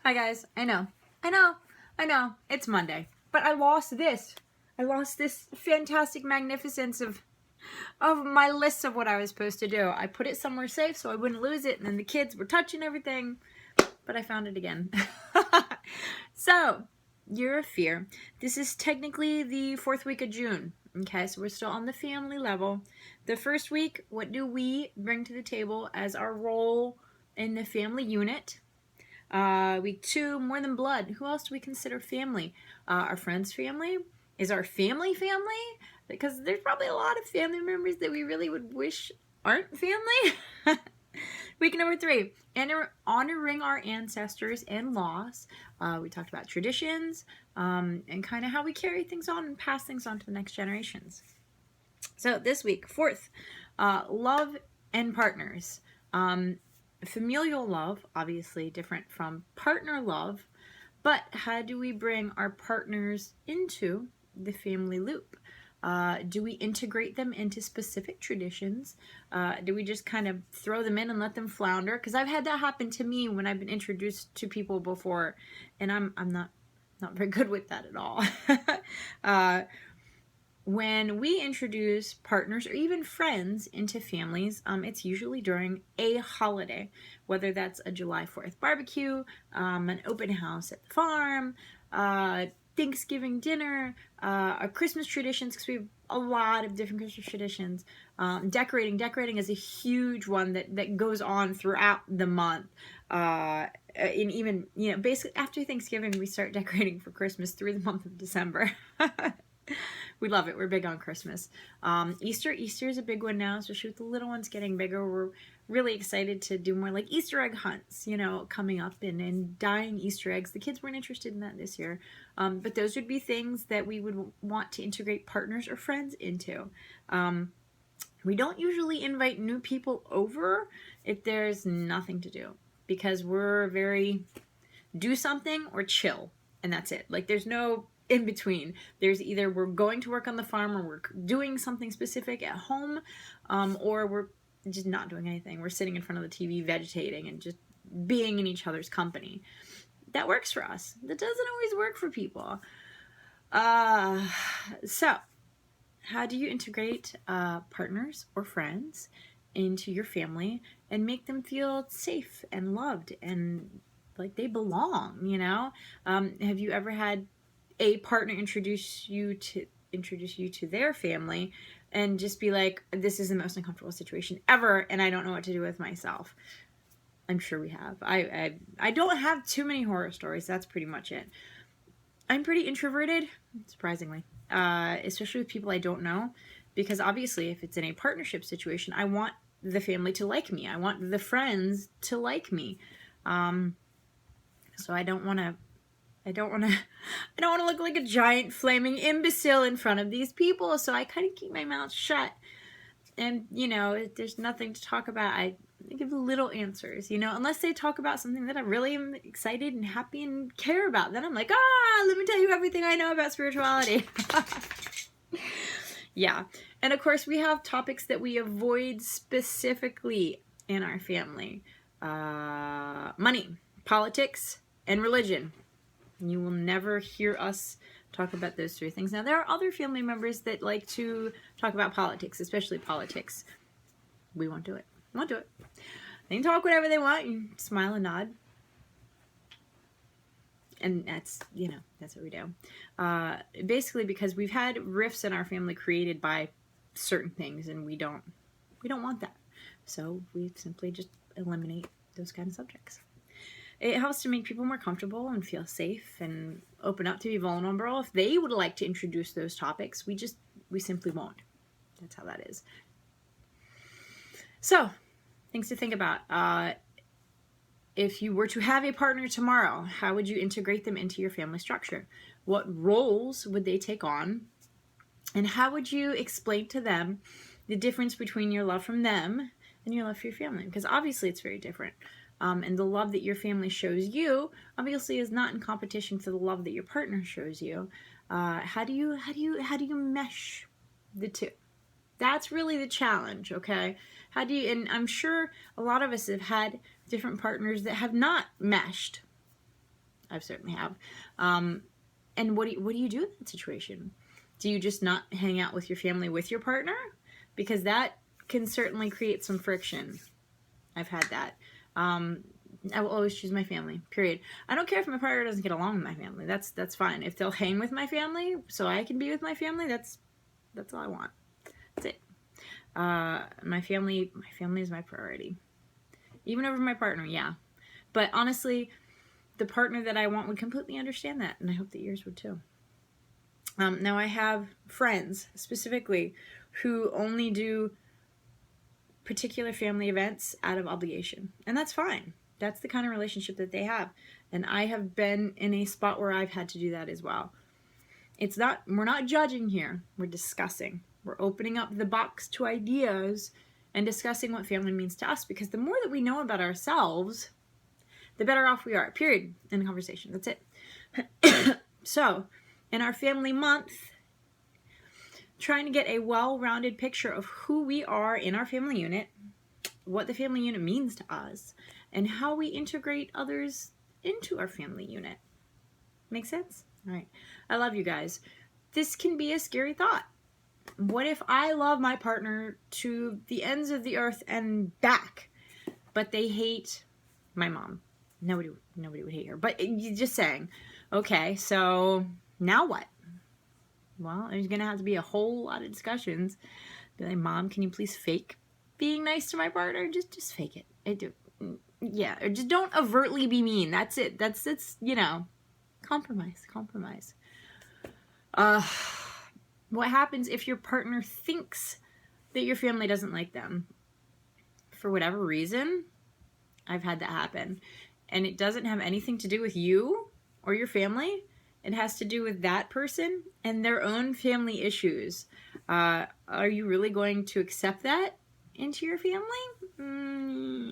Hi guys, I know, it's Monday, but I lost this. I lost this fantastic magnificence of my list of what I was supposed to do. I put it somewhere safe so I wouldn't lose it, and then the kids were touching everything, but I found it again. So, Year of Fear. This is technically the 4th week of June. Okay, so we're still on the family level. The first week, what do we bring to the table as our role in the family unit? Week 2, more than blood. Who else do we consider family? Our friends' family? Is our family family? Because there's probably a lot of family members that we really would wish aren't family. Week number 3, honoring our ancestors and loss. We talked about traditions and kind of how we carry things on and pass things on to the next generations. So this week, 4th, love and partners. Familial love, obviously different from partner love, but how do we bring our partners into the family loop? Do we integrate them into specific traditions? Do we just kind of throw them in and let them flounder? Because I've had that happen to me when I've been introduced to people before, and I'm not very good with that at all. When we introduce partners or even friends into families, it's usually during a holiday, whether that's a July 4th barbecue, an open house at the farm, Thanksgiving dinner, Christmas traditions, because we have a lot of different Christmas traditions. Decorating is a huge one that goes on throughout the month. And even, basically after Thanksgiving, we start decorating for Christmas through the month of December. We love it. We're big on Christmas. Easter is a big one now, especially with the little ones getting bigger. We're really excited to do more like Easter egg hunts, coming up and dyeing Easter eggs. The kids weren't interested in that this year. But those would be things that we would want to integrate partners or friends into. We don't usually invite new people over if there's nothing to do, because we're very do something or chill, and that's it. Like, there's no in between. There's either we're going to work on the farm, or we're doing something specific at home, or we're just not doing anything. We're sitting in front of the TV vegetating and just being in each other's company. That works for us. That doesn't always work for people. So how do you integrate partners or friends into your family and make them feel safe and loved and like they belong? Have you ever had a partner introduce you to their family and just be like, this is the most uncomfortable situation ever and I don't know what to do with myself? I'm sure we have. I don't have too many horror stories. That's pretty much it. I'm pretty introverted, surprisingly, especially with people I don't know, because obviously if it's in a partnership situation, I want the family to like me. I want the friends to like me. So I don't want to look like a giant flaming imbecile in front of these people, so I kind of keep my mouth shut. And, if there's nothing to talk about, I give little answers, unless they talk about something that I really am excited and happy and care about. Then I'm like, let me tell you everything I know about spirituality. Yeah. And of course, we have topics that we avoid specifically in our family. Money, politics, and religion. You will never hear us talk about those 3 things. Now, there are other family members that like to talk about politics, especially politics. We won't do it. Won't do it. They can talk whatever they want. You smile and nod. And that's what we do. Basically, because we've had rifts in our family created by certain things, and we don't want that. So we simply just eliminate those kind of subjects. It helps to make people more comfortable and feel safe and open up to be vulnerable. If they would like to introduce those topics, we simply won't. That's how that is. So, things to think about. If you were to have a partner tomorrow, how would you integrate them into your family structure? What roles would they take on? And how would you explain to them the difference between your love from them and your love for your family? Because obviously it's very different. And the love that your family shows you obviously is not in competition for the love that your partner shows you. How do you mesh the two? That's really the challenge, okay? And I'm sure a lot of us have had different partners that have not meshed. I've certainly have. And what do you do in that situation? Do you just not hang out with your family with your partner? Because that can certainly create some friction. I've had that. I will always choose my family, period. I don't care if my partner doesn't get along with my family. That's fine. If they'll hang with my family so I can be with my family, that's all I want. That's it. My family is my priority. Even over my partner, yeah. But honestly, the partner that I want would completely understand that, and I hope that yours would too. Now I have friends specifically who only do particular family events out of obligation, and that's fine. That's the kind of relationship that they have, and I have been in a spot where I've had to do that as well. We're not judging here, we're discussing. We're opening up the box to ideas and discussing what family means to us, because the more that we know about ourselves, the better off we are, period, in the conversation. That's it. So, in our family month, trying to get a well-rounded picture of who we are in our family unit, what the family unit means to us, and how we integrate others into our family unit. Make sense? All right. I love you guys. This can be a scary thought. What if I love my partner to the ends of the earth and back, but they hate my mom? Nobody would hate her. But you're just saying, okay, so now what? Well, there's going to have to be a whole lot of discussions. Be like, Mom, can you please fake being nice to my partner? Just fake it. Yeah, or just don't overtly be mean. That's it. It's compromise. What happens if your partner thinks that your family doesn't like them? For whatever reason, I've had that happen. And it doesn't have anything to do with you or your family. It has to do with that person and their own family issues. Are you really going to accept that into your family?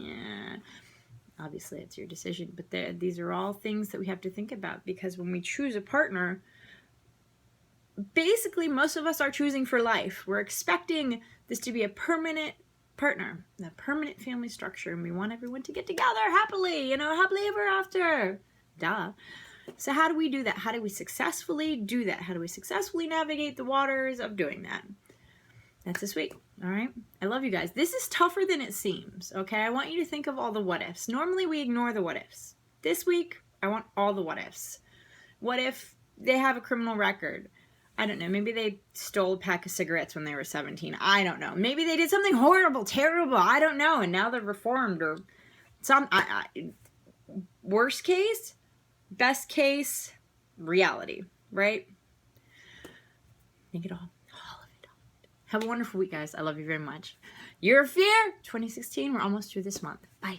Yeah. Obviously, it's your decision. But these are all things that we have to think about, because when we choose a partner, basically most of us are choosing for life. We're expecting this to be a permanent partner, a permanent family structure, and we want everyone to get together happily, happily ever after. Duh. So how do we do that? How do we successfully do that? How do we successfully navigate the waters of doing that? That's this week, all right? I love you guys. This is tougher than it seems, okay? I want you to think of all the what ifs. Normally we ignore the what ifs. This week, I want all the what ifs. What if they have a criminal record? I don't know. Maybe they stole a pack of cigarettes when they were 17. I don't know. Maybe they did something horrible, terrible. I don't know. And now they're reformed or some. Worst case, best case, reality, right? Think it all of it. Have a wonderful week, guys. I love you very much. Year of Fear 2016. We're almost through this month. Bye.